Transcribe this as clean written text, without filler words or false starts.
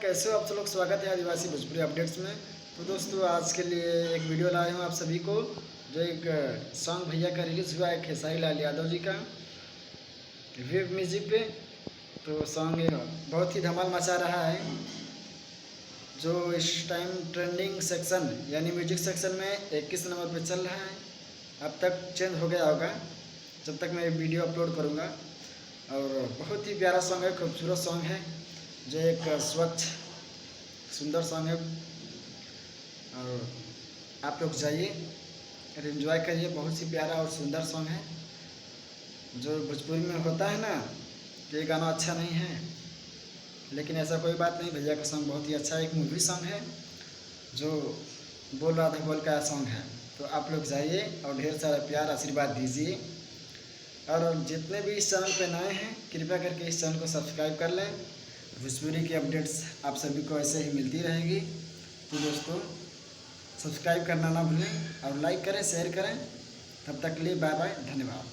कैसे हो आप सब लोग। स्वागत है आदिवासी भोजपुरी अपडेट्स में। तो दोस्तों आज के लिए एक वीडियो लाया हूँ आप सभी को, जो एक सॉन्ग भैया का रिलीज़ हुआ है खेसारी लाल यादव जी का वेब म्यूजिक पे। तो सॉन्ग बहुत ही धमाल मचा रहा है, जो इस टाइम ट्रेंडिंग सेक्शन यानी म्यूजिक सेक्शन में 21 नंबर पे चल रहा है। अब तक चेंज हो गया होगा जब तक मैं वीडियो अपलोड करूँगा। और बहुत ही प्यारा सॉन्ग है, खूबसूरत सॉन्ग है, जो एक स्वच्छ सुंदर सॉन्ग है। और आप लोग जाइए और एंजॉय करिए। बहुत ही प्यारा और सुंदर सॉन्ग है। जो भोजपुरी में होता है ना कि ये गाना अच्छा नहीं है, लेकिन ऐसा कोई बात नहीं, भैया का सॉन्ग बहुत ही अच्छा है। एक मूवी सॉन्ग है जो बोल रहा था बोल का सॉन्ग है। तो आप लोग जाइए और ढेर सारा प्यार आशीर्वाद दीजिए। और जितने भी इस चैनल पे नए हैं कृपया करके इस चैनल को सब्सक्राइब कर लें। भोजपुरी की अपडेट्स आप सभी को ऐसे ही मिलती रहेगी। तो दोस्तों सब्सक्राइब करना ना भूलें और लाइक करें, शेयर करें। तब तक के लिए बाय बाय, धन्यवाद।